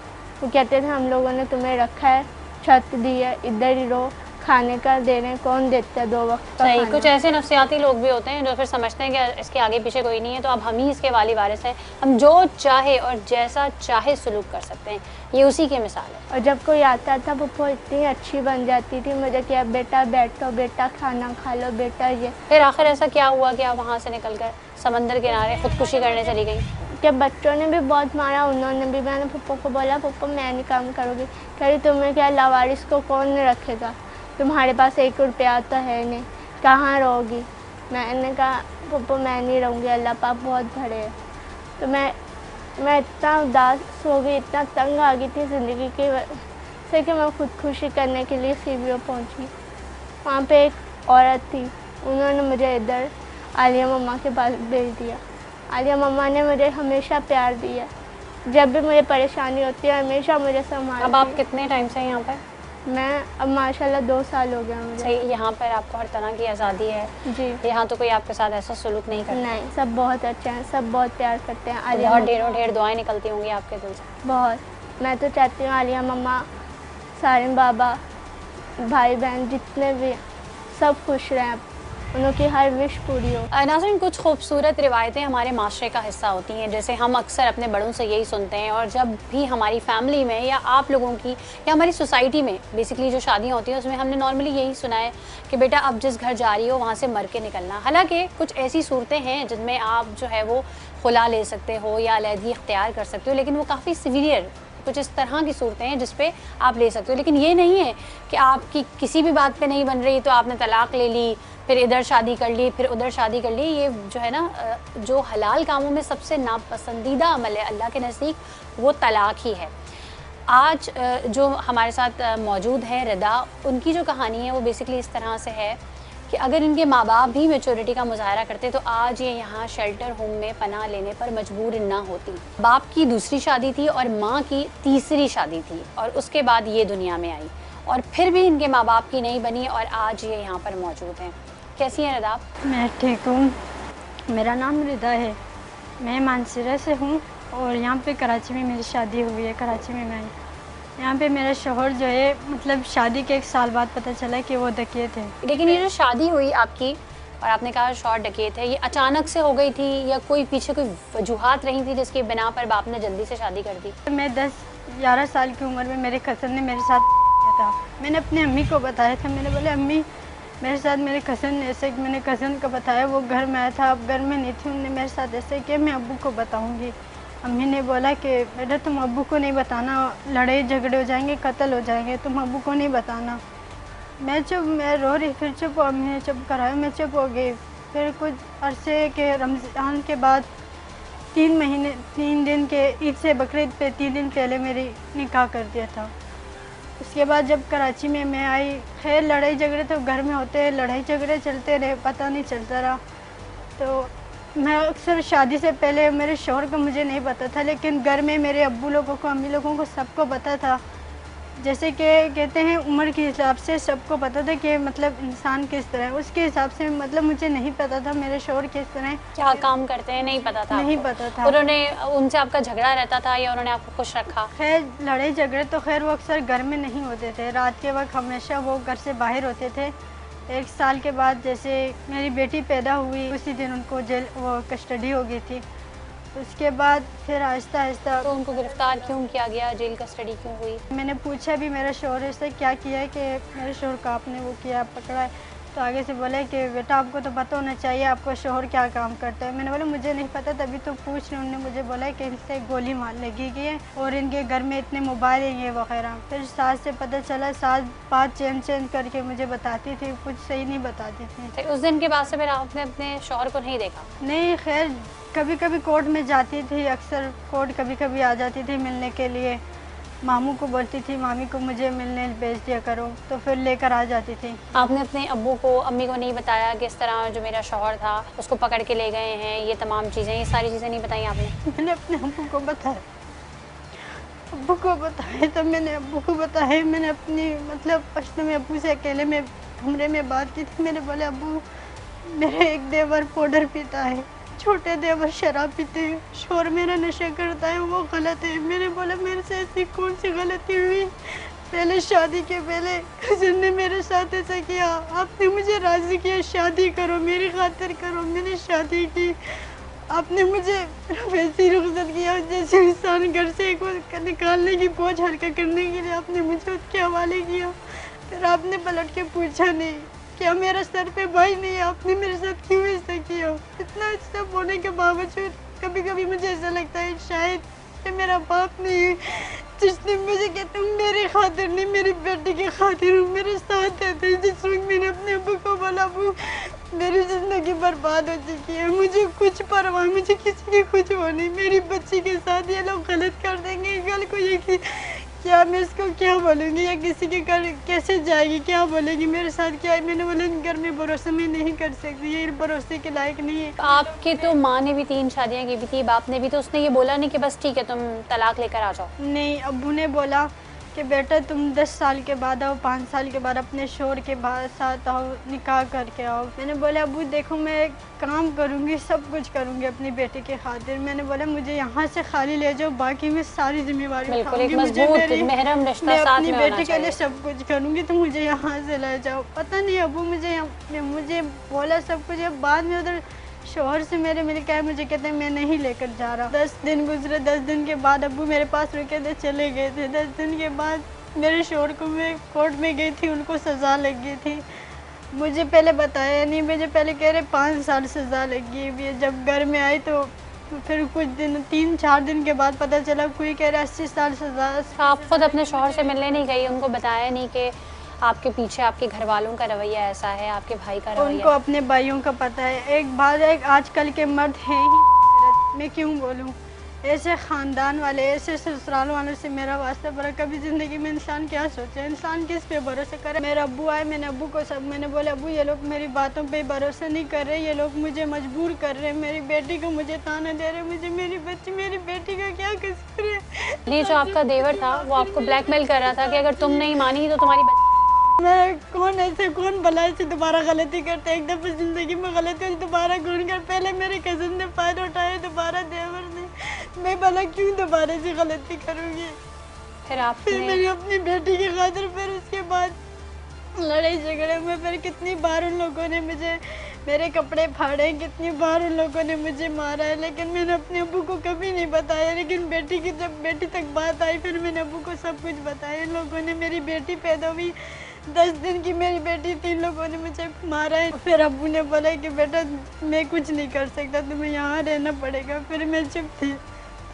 वो कहते थे हम लोगों ने तुम्हें रखा है, छत दी है, इधर ही रहो, खाने का दे रहे हैं, कौन देता है 2 वक्त का सही। खाना? कुछ ऐसे नफ्सियाती लोग भी होते हैं जो फिर समझते हैं कि इसके आगे पीछे कोई नहीं है तो अब हम ही इसके वाली वारिस हैं, हम जो चाहे और जैसा चाहे सलूक कर सकते हैं। ये उसी की मिसाल है। और जब कोई आता था पप्पो इतनी अच्छी बन जाती थी, मुझे क्या, बेटा बैठो, बेटा खाना खा लो, बेटा ये। फिर आखिर ऐसा क्या हुआ कि आप वहाँ से निकल कर समंदर किनारे खुदकुशी करने चली गई? कि बच्चों ने भी बहुत मारा, उन्होंने भी। मैंने पप्पो को बोला पप्पो मैं नहीं काम करूँगी। कह रही तुम्हें क्या, लावारिस को कौन रखेगा, तुम्हारे पास 1 रुपया तो है नहीं, कहाँ रहोगी? मैंने कहा पप्पो मैं नहीं रहूँगी, अल्लाह पाक बहुत बड़े है। तो मैं इतना उदास हो गई, इतना तंग आ गई थी ज़िंदगी की से कि मैं खुदकुशी करने के लिए CBO पहुँची। वहाँ पे एक औरत थी, उन्होंने मुझे इधर आलिया मम्मा के पास भेज दिया। आलिया मम्मा ने मुझे हमेशा प्यार दिया, जब भी मुझे परेशानी होती है हमेशा मुझे संभालती। अब आप कितने टाइम से यहाँ पर? मैं अब माशाल्लाह 2 साल हो गया मुझे। सही। यहाँ पर आपको हर तरह की आज़ादी है? जी। यहाँ तो कोई आपके साथ ऐसा सलूक नहीं करता? नहीं, सब बहुत अच्छे हैं, सब बहुत प्यार करते हैं। आलिया बहुत मम्मा ढेरों दुआएं निकलती होंगी आपके दिल से? बहुत। मैं तो चाहती हूँ आलिया मम्मा, सारिम बाबा, भाई बहन जितने भी सब खुश रहें, उनकी हर विश पूरी हो। नाज़रीन, कुछ खूबसूरत रिवायतें हमारे माशरे का हिस्सा होती हैं, जैसे हम अक्सर अपने बड़ों से यही सुनते हैं, और जब भी हमारी फैमिली में या आप लोगों की या हमारी सोसाइटी में बेसिकली जो शादियाँ होती हैं उसमें हमने नॉर्मली यही सुना है कि बेटा अब जिस घर जा रही हो वहाँ से मर के निकलना। हालांकि कुछ ऐसी सूरतें हैं जिनमें आप जो है वो खुला ले सकते हो या अलहदगी इख्तियार कर सकते हो, लेकिन वो काफ़ी सीवियर कुछ इस तरह की सूरतें हैं जिस पे आप ले सकते हो। लेकिन ये नहीं है कि आपकी किसी भी बात पे नहीं बन रही तो आपने तलाक ले ली, फिर इधर शादी कर ली, फिर उधर शादी कर ली। ये जो है ना, जो हलाल कामों में सबसे नापसंदीदा अमल है अल्लाह के नज़दीक, वो तलाक ही है। आज जो हमारे साथ मौजूद है रिदा, उनकी जो कहानी है वो बेसिकली इस तरह से है कि अगर इनके माँ बाप भी मैच्योरिटी का मुजाहरा करते तो आज ये यहाँ शेल्टर होम में पनाह लेने पर मजबूर ना होती। बाप की दूसरी शादी थी और माँ की तीसरी शादी थी, और उसके बाद ये दुनिया में आई, और फिर भी इनके माँ बाप की नहीं बनी और आज ये यहाँ पर मौजूद हैं। कैसी हैं रिदा? मैं ठीक हूँ, मेरा नाम रिदा है, मैं मानसरा से हूँ और यहाँ पे कराची में मेरी शादी हुई है। कराची में मैं आई, यहाँ पे मेरा शोहर जो है, मतलब शादी के 1 साल बाद पता चला कि वो डकैत थे। लेकिन ये जो शादी हुई आपकी और आपने कहा शोहर डकैत है, ये अचानक से हो गई थी या कोई पीछे कोई वजूहात रही थी जिसकी बिना पर बाप ने जल्दी से शादी कर दी? मैं 10-11 साल की उम्र में मेरे कज़न ने मेरे साथ किया था। मैंने अपनी अम्मी को बताया था, मैंने बोले अम्मी मेरे साथ मेरे कज़न ने ऐसे, मैंने कज़न को बताया, वो घर में आया था, अब घर में नहीं थी, उन्होंने मेरे साथ ऐसे किया, मैं अब्बू को बताऊँगी। अम्मी ने बोला कि बेटा तुम अब्बू को नहीं बताना, लड़ाई झगड़े हो जाएंगे, कत्ल हो जाएंगे, तुम अब्बू को नहीं बताना। मैं रो रही, फिर चुप, अम्मी ने चुप कराया, मैं चुप हो गई। फिर कुछ अरसे के रमज़ान के बाद 3 दिन के ईद से बकरीद पे 3 दिन पहले मेरी निकाह कर दिया था। उसके बाद जब कराची में मैं आई, खैर लड़ाई झगड़े तो घर में होते हैं, लड़ाई झगड़े चलते रहे, पता नहीं चलता रहा। तो मैं अक्सर शादी से पहले मेरे शौहर को मुझे नहीं पता था, लेकिन घर में मेरे अब्बू लोगों को, अम्मी लोगों को सबको पता था। जैसे कि कहते हैं उम्र के हिसाब से सबको पता था कि मतलब इंसान किस तरह है, उसके हिसाब से मतलब मुझे नहीं पता था मेरे शौहर किस तरह क्या काम करते हैं, नहीं पता था? नहीं आपको? पता था। उन्होंने उनसे आपका झगड़ा रहता था या उन्होंने आपको खुश रखा? खैर लड़ाई झगड़े तो खैर वो अक्सर घर में नहीं होते थे, रात के वक्त हमेशा वो घर से बाहर होते थे। 1 साल के बाद जैसे मेरी बेटी पैदा हुई, उसी दिन उनको जेल वो कस्टडी हो गई थी। उसके बाद फिर आहिस्ता आहिस्ता तो उनको गिरफ्तार क्यों किया गया, जेल कस्टडी क्यों हुई? मैंने पूछा भी मेरे शोहर से क्या किया है, कि मेरे शोहर का आपने वो किया पकड़ा है। तो आगे से बोले कि बेटा आपको तो पता होना चाहिए आपको शोहर क्या काम करता है। मैंने बोला मुझे नहीं पता, तभी तो पूछ रही। उन्होंने मुझे बोला कि इनसे गोली मार लगी गई है और इनके घर में इतने मोबाइल हैं ये वगैरह। फिर सास से पता चला, सास बात चेंज करके मुझे बताती थी, कुछ सही नहीं बताती थी। उस दिन के बाद से फिर आपने अपने शौहर को नहीं देखा? नहीं, खैर कभी कभी कोर्ट में जाती थी, अक्सर कोर्ट कभी कभी आ जाती थी मिलने के लिए। मामू को बोलती थी मामी को मुझे मिलने भेज दिया करो, तो फिर लेकर आ जाती थी। आपने अपने अब्बू को, अम्मी को नहीं बताया कि इस तरह जो मेरा शौहर था उसको पकड़ के ले गए हैं, ये तमाम चीज़ें, ये सारी चीज़ें नहीं बताई आपने? मैंने अपने अब्बू को बताया, अब्बू को बताया तो मैंने अब्बू को बताया। मैंने अपनी मतलब फर्स्ट में अब्बू से अकेले में कमरे में बात की थी। मैंने बोला अब्बू मेरे एक देवर पाउडर पीता है, छोटे देवर शराब पीते हैं, शोर मेरा नशा करता है, वो गलत है। मैंने बोला मेरे से ऐसी कौन सी गलती हुई? पहले शादी के पहले कज़न ने मेरे साथ ऐसा किया, आपने मुझे राज़ी किया शादी करो, मेरी खातिर करो, मैंने शादी की। आपने मुझे वैसी रुखसत किया जैसे इंसान घर से निकालने की बोझ हल्का करने के लिए आपने मुझे उसके हवाले किया। फिर आपने पलट के पूछा नहीं क्या मेरा सर पे भाई नहीं है, आपने मेरे साथ क्यों ऐसा किया? इतना सब होने के बावजूद कभी कभी मुझे ऐसा लगता है शायद ये मेरा बाप नहीं है जिसने मुझे कहते हूँ मेरी खातिर नहीं मेरी बेटी की खातिर हूँ मेरे साथ देते। जिस वक्त मैंने अपने अब्बू को बोला अब्बू मेरी ज़िंदगी बर्बाद हो चुकी है, मुझे कुछ परवाह, मुझे किसी की कुछ हो नहीं, मेरी बच्ची के साथ ये लोग गलत कर देंगे, कल को ये क्या मैं इसको क्या बोलूँगी या किसी के घर कैसे जाएगी, क्या बोलेगी मेरे साथ क्या है? मैंने बोला घर में भरोसा मैं नहीं कर सकती, ये भरोसे के लायक नहीं है। आपकी तो माँ ने भी 3 शादियाँ की भी थी, बाप ने भी, तो उसने ये बोला नहीं कि बस ठीक है तुम तलाक लेकर आ जाओ? नहीं, अब्बू ने बोला कि बेटा तुम 10 साल के बाद आओ, 5 साल के बाद अपने शोहर के साथ आओ, निकाह करके आओ। मैंने बोला अब्बू देखो मैं काम करूँगी, सब कुछ करूँगी अपनी बेटी के खातिर। मैंने बोला मुझे यहाँ से खाली ले जाओ, बाकी मैं सारी जिम्मेवारी बिल्कुल, एक मजबूत महरम रिश्ता मैं साथ अपनी में बेटी होना के लिए चाहिए। सब कुछ करूँगी, तो मुझे यहाँ से ले जाओ। पता नहीं अब्बू मुझे बोला सब कुछ है, बाद में उधर शोहर से मेरे मिल के आए, मुझे कहते हैं मैं नहीं लेकर जा रहा। 10 दिन गुजरे, 10 दिन के बाद अब्बू मेरे पास रुके थे, चले गए थे। 10 दिन के बाद मेरे शोहर को मैं कोर्ट में गई थी, उनको सज़ा लग गई थी। मुझे पहले बताया नहीं, मुझे पहले कह रहे 5 साल सज़ा लगी हुई। जब घर में आई तो फिर कुछ दिन 3-4 दिन के बाद पता चला, कोई कह रहा 80 साल सज़ा। आप खुद अपने शौहर से मिलने नहीं गई, उनको बताया नहीं कि आपके पीछे आपके घर वालों का रवैया ऐसा है, आपके भाई का रवैया? उनको अपने भाइयों का पता है। एक बात है, आजकल के मर्द हैं ही, मैं क्यों बोलूँ, ऐसे ख़ानदान वाले, ऐसे ससुराल वालों से मेरा वास्ता पड़ा। कभी ज़िंदगी में इंसान क्या सोचे, इंसान किस पे भरोसा करे? मेरा अब्बू आए, मैंने अब्बू को सब मैंने बोला अब्बू ये लोग मेरी बातों पे भरोसा नहीं कर रहे, ये लोग मुझे मजबूर कर रहे हैं, मेरी बेटी को मुझे ताना दे रहे, मुझे मेरी बच्ची मेरी बेटी का क्या कसूर है? ये जो आपका देवर था वो आपको ब्लैकमेल कर रहा था कि अगर तुम नहीं मानी तो तुम्हारी मैं कौन ऐसे कौन भला से दोबारा गलती करते, एक दफ़ा ज़िंदगी में गलती हो दोबारा कौन कर? पहले मेरे कज़न ने फ़ायदा उठाया, दोबारा देवर ने, मैं भला क्यों दोबारा से गलती करूँगी? फिर मैंने अपनी बेटी की खातिर फिर उसके बाद लड़ाई झगड़े में फिर कितनी बार उन लोगों ने मुझे मेरे कपड़े फाड़े, कितनी बार उन लोगों ने मुझे मारा है, लेकिन मैंने अपने अब्बू को कभी नहीं बताया। लेकिन बेटी की जब बेटी तक बात आई फिर मैंने अब्बू को सब कुछ बताया। इन लोगों ने मेरी बेटी पैदा हुई 10 दिन की मेरी बेटी थी, इन लोगों ने मुझे मारा है। फिर अब्बू ने बोला कि बेटा मैं कुछ नहीं कर सकता, तुम्हें यहाँ रहना पड़ेगा। फिर मैं चुप थी।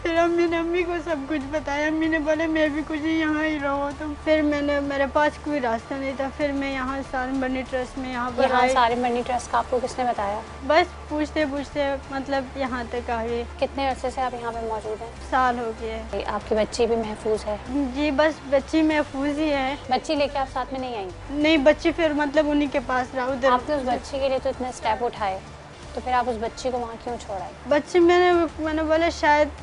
फिर मैंने अम्मी को सब कुछ बताया, अम्मी ने बोला मैं भी कुछ नहीं, यहाँ ही रहो तुम। फिर मेरे पास कोई रास्ता नहीं था, फिर मैं यहाँ सारन बनी ट्रस्ट में यहाँ पर आई। सारन बनी ट्रस्ट का आपको किसने बताया? बस पूछते पूछते मतलब यहाँ तक आई। कितने अरसे से आप यहाँ पे मौजूद हैं? साल हो गए। आपकी बच्ची भी महफूज है? जी बस बच्ची महफूज ही है। बच्ची लेके आप साथ में नहीं आई? नहीं, बच्ची फिर मतलब उन्हीं के पास रहा उधर। आपने उस बच्ची के लिए तो इतने स्टेप उठाए, तो फिर आप उस बच्ची को वहाँ क्यों छोड़ आई? बच्ची मैंने बोला शायद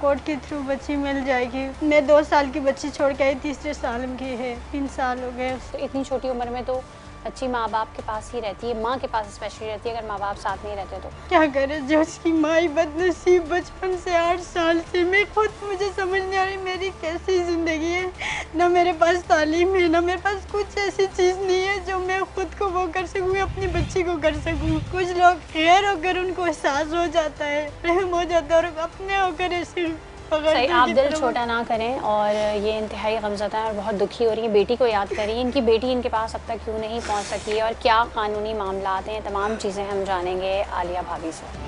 कोर्ट के थ्रू बच्ची मिल जाएगी। मैं 2 साल की बच्ची छोड़ के आई, तीसरे साल की है, 3 साल हो गए। तो इतनी छोटी उम्र में तो बच्ची माँ बाप के पास ही रहती है, माँ के पास स्पेशली रहती है अगर माँ बाप साथ नहीं रहते तो। क्या करे जो उसकी माँ ही बदनसीब, बचपन से 8 साल से मैं खुद, मुझे समझ नहीं आ रही मेरी कैसी ज़िंदगी है। ना मेरे पास तालीम है, ना मेरे पास कुछ ऐसी चीज़ नहीं है जो मैं खुद को वो कर सकूँ, अपनी बच्ची को कर सकूँ। कुछ लोग खैर होकर उनको एहसास हो जाता है, प्रेम हो जाता है, और अपने होकर ऐसे सही, आप दिल छोटा ना करें। और ये इंतहाई गमज़दा है और बहुत दुखी हो रही हैं, बेटी को याद करिए। इनकी बेटी इनके पास अब तक क्यों नहीं पहुंच सकी है और क्या कानूनी मामलात हैं, तमाम चीज़ें हम जानेंगे आलिया भाभी से।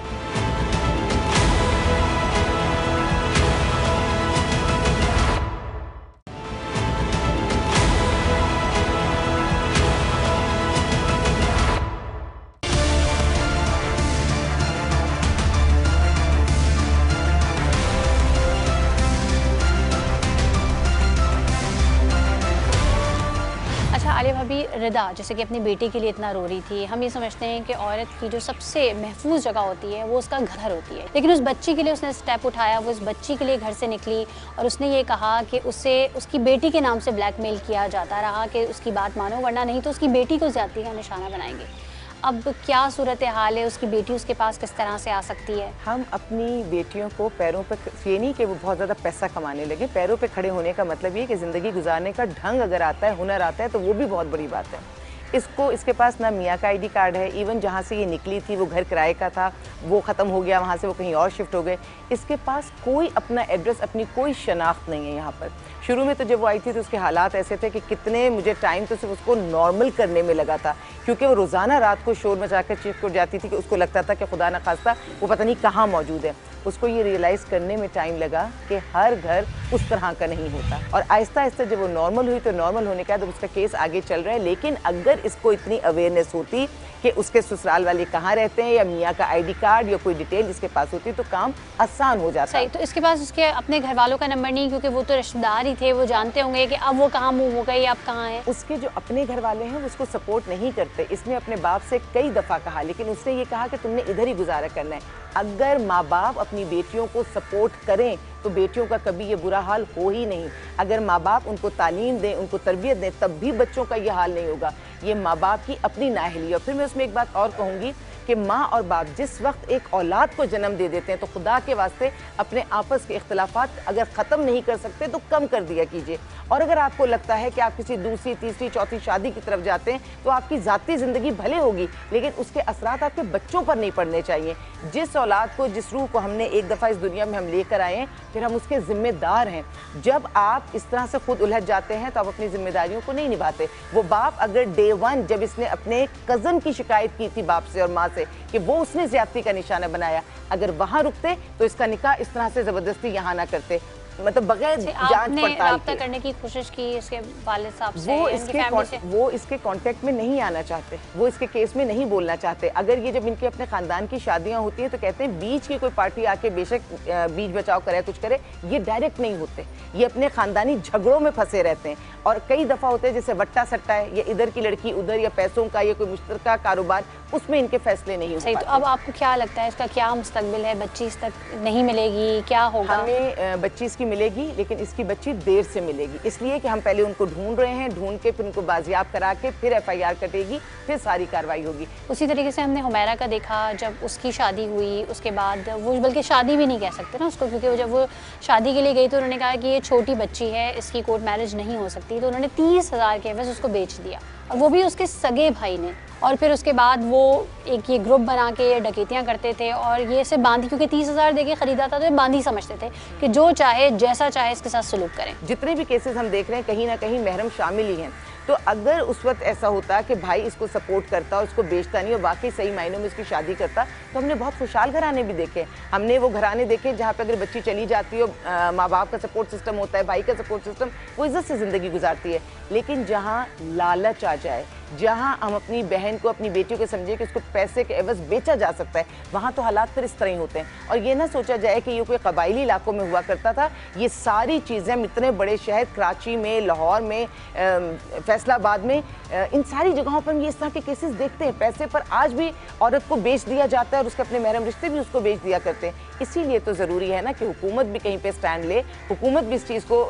आलिया भाभी, रिदा जैसे कि अपनी बेटी के लिए इतना रो रही थी, हम ये समझते हैं कि औरत की जो सबसे महफूज जगह होती है वो उसका घर होती है, लेकिन उस बच्ची के लिए उसने स्टेप उठाया, वो उस बच्ची के लिए घर से निकली और उसने ये कहा कि उसे उसकी बेटी के नाम से ब्लैकमेल किया जाता रहा कि उसकी बात मानो वरना नहीं तो उसकी बेटी को ज़्यादती का निशाना बनाएंगे। अब क्या सूरत हाल है, उसकी बेटी उसके पास किस तरह से आ सकती है? हम अपनी बेटियों को पैरों पे, ये नहीं कि वो बहुत ज़्यादा पैसा कमाने लगे, पैरों पे खड़े होने का मतलब ये कि ज़िंदगी गुजारने का ढंग अगर आता है, हुनर आता है तो वो भी बहुत बड़ी बात है। इसके पास ना मियाँ का आईडी कार्ड है, इवन जहाँ से ये निकली थी वो घर किराए का था, वो ख़त्म हो गया, वहाँ से वो कहीं और शिफ्ट हो गए। इसके पास कोई अपना एड्रेस, अपनी कोई शनाख्त नहीं है यहाँ पर। शुरू में तो जब वो आई थी तो उसके हालात ऐसे थे कि कितने मुझे टाइम तो सिर्फ उसको नॉर्मल करने में लगा था, क्योंकि वो रोज़ाना रात को शोर मचाकर चीख कर जाती थी कि उसको लगता था कि खुदा न खास्ता वो पता नहीं कहाँ मौजूद है। उसको ये रियलाइज़ करने में टाइम लगा कि हर घर उस तरह का नहीं होता, और आहिस्ता आहिस्ता जब वो नॉर्मल हुई तो नॉर्मल होने के बाद उसका केस आगे चल रहा है। लेकिन अगर इसको इतनी अवेयरनेस होती कि उसके ससुराल वाले कहाँ रहते हैं या मियाँ का आईडी कार्ड या कोई डिटेल इसके पास होती तो काम आसान हो जाता। सही, तो इसके पास उसके अपने घर वालों का नंबर नहीं, क्योंकि वो तो रिश्तेदार ही थे, वो जानते होंगे कि अब वो कहाँ मूव हो गई, अब कहाँ है। उसके जो अपने घर वाले हैं वो उसको सपोर्ट नहीं करते। इसने अपने बाप से कई दफ़ा कहा, लेकिन उसने ये कहा कि तुमने इधर ही गुजारा करना है। अगर माँ बाप अपनी बेटियों को सपोर्ट करें तो बेटियों का कभी ये बुरा हाल हो ही नहीं। अगर माँ बाप उनको तालीम दें, उनको तरबियत दें, तब भी बच्चों का ये हाल नहीं होगा। ये माँ बाप की अपनी नाअहली। और फिर मैं उसमें एक बात और कहूँगी कि माँ और बाप जिस वक्त एक औलाद को जन्म दे देते हैं तो खुदा के वास्ते अपने आपस के इख्तलाफात अगर ख़त्म नहीं कर सकते तो कम कर दिया कीजिए। और अगर आपको लगता है कि आप किसी दूसरी, तीसरी, चौथी शादी की तरफ जाते हैं तो आपकी ज़ाती ज़िंदगी भले होगी, लेकिन उसके असरात आपके बच्चों पर नहीं पड़ने चाहिए। जिस औलाद को, जिस रूह को हमने एक दफ़ा इस दुनिया में हम लेकर आए हैं, फिर हम उसके ज़िम्मेदार हैं। जब आप इस तरह से खुद उलझ जाते हैं तो आप अपनी जिम्मेदारियों को नहीं निभाते। वो बाप अगर डे वन जब इसने अपने कज़न की शिकायत की थी बाप से और माँ से कि वो उसने ज़्यादती का निशाना बनाया, अगर वहाँ रुकते तो इसका निकाह इस तरह से ज़बरदस्ती यहाँ ना करते, मतलब बगैर जांच पड़ताल के। करने की कोशिश की इसके वालिद साहब से, वो इसके कांटेक्ट में नहीं आना चाहते, वो इसके केस में नहीं बोलना चाहते। अगर ये जब इनके अपने खानदान की शादियां होती हैं तो कहते हैं बीच की कोई पार्टी आके बेशक बीच बचाव करे, कुछ करे, ये डायरेक्ट नहीं होते, ये अपने खानदानी झगड़ों में फंसे रहते हैं। और कई दफ़ा होते हैं जैसे वट्टा सट्टा है, या इधर की लड़की उधर, या पैसों का या कोई मुश्तरका कारोबार, उसमें इनके फैसले नहीं होते। तो अब आपको क्या लगता है इसका क्या मुस्तकबिल है? बच्ची इस तक नहीं मिलेगी, क्या होगा? हमें बच्ची इसकी मिलेगी, लेकिन इसकी बच्ची देर से मिलेगी, इसलिए कि हम पहले उनको ढूंढ रहे हैं, ढूंढ के फिर उनको बाजियाब करा के फिर FIR कटेगी, फिर सारी कार्रवाई होगी। उसी तरीके से हमने हुमैरा का देखा, जब उसकी शादी हुई उसके बाद वो, बल्कि शादी भी नहीं कह सकते ना उसको, क्योंकि जब वो शादी के लिए गई तो उन्होंने कहा कि ये छोटी बच्ची है, इसकी कोर्ट मैरिज नहीं हो सकती, तो उन्होंने 30,000 के एवज उसको बेच दिया, और वो भी उसके सगे भाई ने। और फिर उसके बाद वो एक ये ग्रुप बना के डकैतियाँ करते थे और ये से बांधी, क्योंकि 30,000 देके ख़रीदा था तो ये बांधी समझते थे कि जो चाहे जैसा चाहे इसके साथ सलूक करें। जितने भी केसेस हम देख रहे हैं कहीं ना कहीं महरम शामिल ही हैं। तो अगर उस वक्त ऐसा होता कि भाई इसको सपोर्ट करता और इसको बेचता नहीं और वाकई सही मायनों में इसकी शादी करता, तो हमने बहुत खुशहाल घराने भी देखे। हमने वो घराने देखे जहाँ पे अगर बच्ची चली जाती है, माँ बाप का सपोर्ट सिस्टम होता है, भाई का सपोर्ट सिस्टम, वो इज्जत से ज़िंदगी गुजारती है। लेकिन जहाँ लालच आ जाए, जहाँ हम अपनी बहन को, अपनी बेटियों को समझे कि उसको पैसे के एवज बेचा जा सकता है, वहाँ तो हालात फिर इस तरह ही होते हैं। और ये ना सोचा जाए कि ये कोई कबायली इलाकों में हुआ करता था। ये सारी चीज़ें हम इतने बड़े शहर कराची में, लाहौर में, फैसलाबाद में, इन सारी जगहों पर हम ये इस तरह के केसेस देखते हैं। पैसे पर आज भी औरत को बेच दिया जाता है और उसके अपने महरम रिश्ते भी उसको बेच दिया करते हैं। इसीलिए तो ज़रूरी है ना कि हुकूमत भी कहीं पे स्टैंड ले, हुकूमत भी इस चीज़ को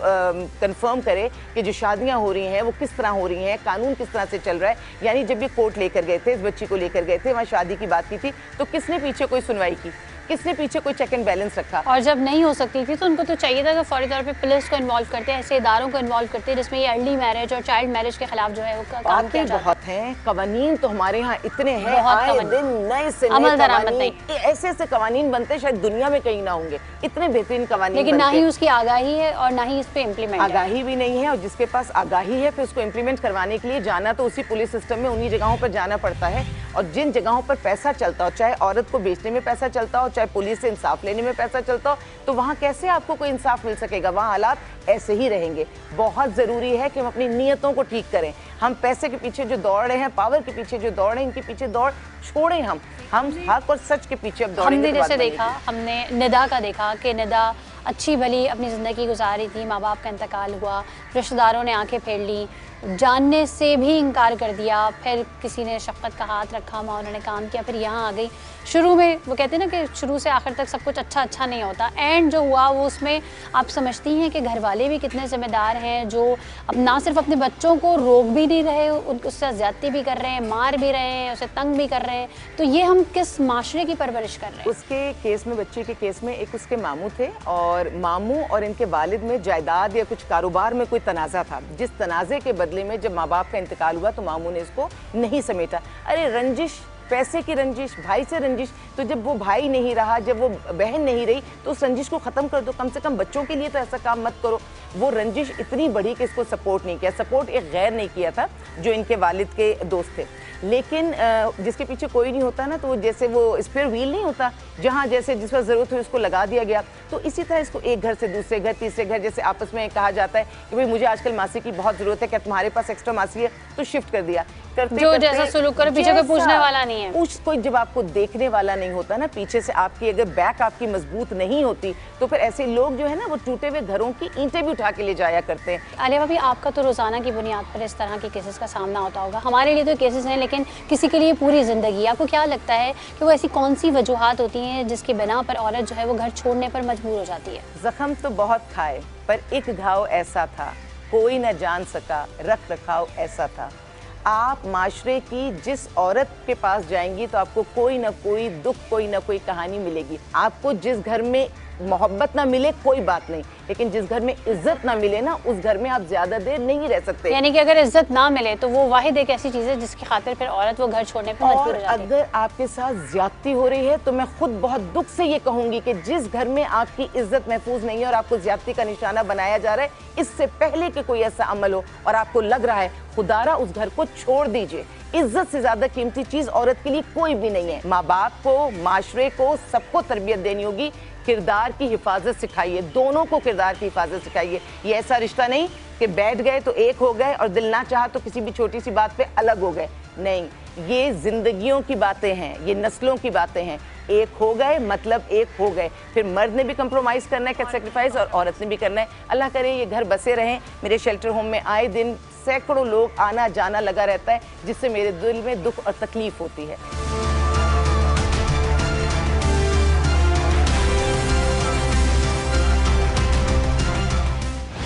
कंफर्म करे कि जो शादियाँ हो रही हैं वो किस तरह हो रही हैं, कानून किस तरह से चल रहा है, है। यानी जब ये कोर्ट लेकर गए थे, इस बच्ची को लेकर गए थे, वहाँ शादी की बात की थी, तो किसने पीछे कोई सुनवाई की, किसने पीछे कोई चेक एंड बैलेंस रखा? और जब नहीं हो सकती थी तो उनको तो चाहिए था कि फौरी तौर पे पुलिस को इन्वॉल्व करते, ऐसे इदारों को इन्वॉल्व करते जिसमें ये अर्ली मैरिज और चाइल्ड मैरिज के खिलाफ जो है वो काम किया जाता। बहुत हैं कवानीन तो हमारे यहाँ इतने हैं, बहुत आए कवानीन। दिन नए से नए अमल दरामद कवानीन, नहीं। ऐसे ऐसे कवानीन बनते शायद दुनिया में कहीं ना होंगे, इतने बेहतरीन कवानीन लेकिन ना बनते ही हैं। उसकी आगाही है और ना ही इस पे इम्प्लीमेंट है। आगाही भी नहीं है, और जिसके पास आगाही है फिर उसको इम्प्लीमेंट करवाने के लिए जाना तो उसी पुलिस सिस्टम में उन्हीं जगहों पर जाना पड़ता है। और जिन जगहों पर पैसा चलता हो, चाहे औरत को बेचने में पैसा चलता हो, चाहे पुलिस से इंसाफ लेने में पैसा चलता हो, तो वहाँ कैसे आपको कोई इंसाफ मिल सकेगा? वहाँ हालात ऐसे ही रहेंगे। बहुत ज़रूरी है कि हम अपनी नीयतों को ठीक करें। हम पैसे के पीछे जो दौड़ रहे हैं, पावर के पीछे जो दौड़ रहे हैं, इनके पीछे दौड़ छोड़ें। हम हक और सच के पीछे अब दौड़ेंगे। हमने तो बात जैसे बनेगी। देखा, हमने निदा का देखा कि निदा अच्छी भली अपनी ज़िंदगी गुजार रही थी, माँ बाप का इंतकाल हुआ, रिश्तेदारों ने आंखें फेर ली, जानने से भी इनकार कर दिया, फिर किसी ने शफ़क़त का हाथ रखा, माँ उन्होंने काम किया, फिर यहाँ आ गई। शुरू में वो कहते हैं ना कि शुरू से आखिर तक सब कुछ अच्छा नहीं होता। एंड जो हुआ वो उसमें आप समझती हैं कि घर वाले भी कितने ज़िम्मेदार हैं, जो अब ना सिर्फ अपने बच्चों को रोक भी नहीं रहे, उससे ज़्यादती भी कर रहे हैं, मार भी रहे हैं, उसे तंग भी कर रहे हैं। तो ये हम किस माशरे की परवरिश कर रहे हैं? उसके केस में, बच्चे के केस में, एक उसके मामू थे और मामू और इनके वालिद में जायदाद या कुछ कारोबार में कोई तनाज़ा था, जिस तनाज़े के बदले में जब माँ बाप का इंतकाल हुआ तो मामू ने इसको नहीं समेटा। अरे रंजिश, पैसे की रंजिश, भाई से रंजिश, तो जब वो भाई नहीं रहा, जब वो बहन नहीं रही, तो उस रंजिश को ख़त्म कर दो। कम से कम बच्चों के लिए तो ऐसा काम मत करो। वो रंजिश इतनी बड़ी कि इसको सपोर्ट नहीं किया, सपोर्ट एक गैर नहीं किया था जो इनके वालिद के दोस्त थे। लेकिन जिसके पीछे कोई नहीं होता ना, तो वो जैसे वो स्पेयर व्हील नहीं होता, जहाँ जैसे जिस पर ज़रूरत हुई उसको लगा दिया गया। तो इसी तरह इसको एक घर से दूसरे घर, तीसरे घर, जैसे आपस में कहा जाता है कि भाई मुझे आजकल मासी की बहुत ज़रूरत है, क्या तुम्हारे पास एक्स्ट्रा मासी है, तो शिफ्ट कर दिया। करते जो जैसा सुलूक करो, पीछे कोई पूछने वाला नहीं है। कोई जब आपको देखने वाला नहीं होता ना, पीछे से आपकी अगर बैक आपकी मजबूत नहीं होती, तो फिर ऐसे लोग जो है ना वो टूटे हुए घरों की ईंटें भी उठा के ले जाया करते हैं। आलिया भाभी, आपका तो रोज़ाना की बुनियाद पर इस तरह के केसेस का सामना होता होगा। हमारे लिए तो केसेस हैं, लेकिन किसी के लिए पूरी ज़िंदगी। आपको क्या लगता है कि वो ऐसी कौन सी वजूहात होती हैं जिसकी बिना पर औरत जो है वो घर छोड़ने पर मजबूर हो जाती है? जख्म तो बहुत खाए पर एक घाव ऐसा था, कोई न जान सका, रख रखाव ऐसा था। आप माशरे की जिस औरत के पास जाएंगी तो आपको कोई ना कोई दुख, कोई ना कोई कहानी मिलेगी। आपको जिस घर में मोहब्बत ना मिले कोई बात नहीं, लेकिन जिस घर में इज्जत ना मिले ना, उस घर में आप ज्यादा देर नहीं रह सकते। यानी कि अगर इज्जत ना मिले तो वो वाहिद एक ऐसी चीज़ है जिसकी खातिर फिर औरत वो घर छोड़ने पर मजबूर हो जाती है। अगर आपके साथ ज्यादती हो रही है तो मैं खुद बहुत दुख से ये कहूंगी कि जिस घर में आपकी इज्जत महफूज नहीं है और आपको ज्यादती का निशाना बनाया जा रहा है, इससे पहले कि कोई ऐसा अमल हो और आपको लग रहा है, खुदारा उस घर को छोड़ दीजिए। इज्जत से ज्यादा कीमती चीज औरत के लिए कोई भी नहीं है। माँ बाप को, माशरे को, सबको तरबियत देनी होगी। किरदार की हिफाजत सिखाइए, दोनों को किरदार की हिफाजत सिखाइए। ये ऐसा रिश्ता नहीं कि बैठ गए तो एक हो गए और दिल ना चाहा तो किसी भी छोटी सी बात पे अलग हो गए। नहीं, ये जिंदगियों की बातें हैं, ये नस्लों की बातें हैं। एक हो गए मतलब एक हो गए। फिर मर्द ने भी कंप्रोमाइज़ करना है, सेक्रीफाइस, और औरत ने भी करना है। अल्लाह करे ये घर बसे रहें। मेरे शेल्टर होम में आए दिन सैकड़ों लोग आना जाना लगा रहता है, जिससे मेरे दिल में दुख और तकलीफ होती है।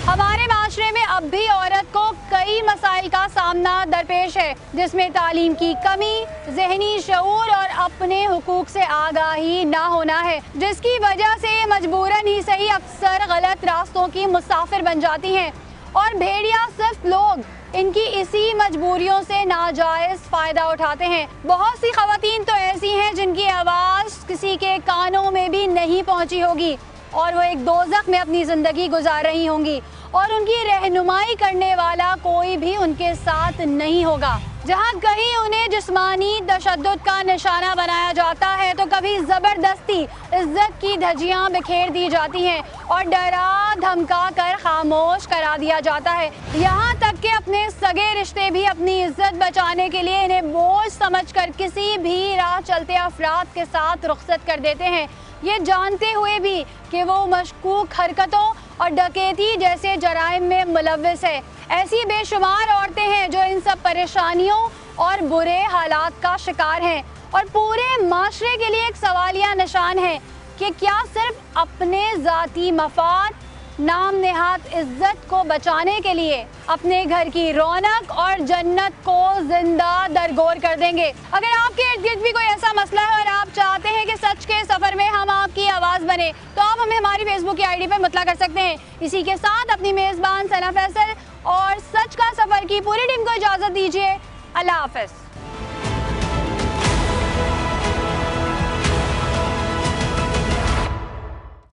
हमारे माशरे में अब भी औरत को कई मसाइल का सामना दरपेश है, जिसमें तालीम की कमी, ज़हनी शऊर और अपने हुकूक से आगाही ना होना है, जिसकी वजह से मजबूरन ही सही अक्सर गलत रास्तों की मुसाफिर बन जाती हैं। और भेड़िया सिर्फ लोग इनकी इसी मजबूरियों से नाजायज़ फ़ायदा उठाते हैं। बहुत सी ख़वातीन तो ऐसी हैं जिनकी आवाज़ किसी के कानों में भी नहीं पहुंची होगी और वो एक दोज़ख में अपनी ज़िंदगी गुजार रही होंगी और उनकी रहनुमाई करने वाला कोई भी उनके साथ नहीं होगा। जहाँ कहीं उन्हें जिस्मानी तशद्दुद का निशाना बनाया जाता है तो कभी ज़बरदस्ती इज्जत की धज्जियाँ बिखेर दी जाती हैं और डरा धमका कर खामोश करा दिया जाता है। यहाँ तक कि अपने सगे रिश्ते भी अपनी इज्जत बचाने के लिए इन्हें बोझ समझकर किसी भी राह चलते अफराद के साथ रुखसत कर देते हैं, ये जानते हुए भी कि वो मशकूक हरकतों और डकैती जैसे जराइम में मुलव्विस है। ऐसी बेशुमार औरतें हैं जो इन सब परेशानियों और बुरे हालात का शिकार हैं और पूरे माशरे के लिए एक सवालिया निशान है कि क्या सिर्फ अपने ज़ाती मफाद नाम नेहाद इज्जत को बचाने के लिए अपने घर की रौनक और जन्नत को जिंदा दरगोर कर देंगे। अगर आपके इर्द गिर्द भी कोई ऐसा मसला है और आप चाहते हैं कि सच के सफर में हम आपकी आवाज बने, तो आप हमें हमारी फेसबुक की आईडी पर मुतला कर सकते हैं। इसी के साथ अपनी मेजबान सना फैसल और सच का सफर की पूरी टीम को इजाजत दीजिए। अल्लाह हाफिज।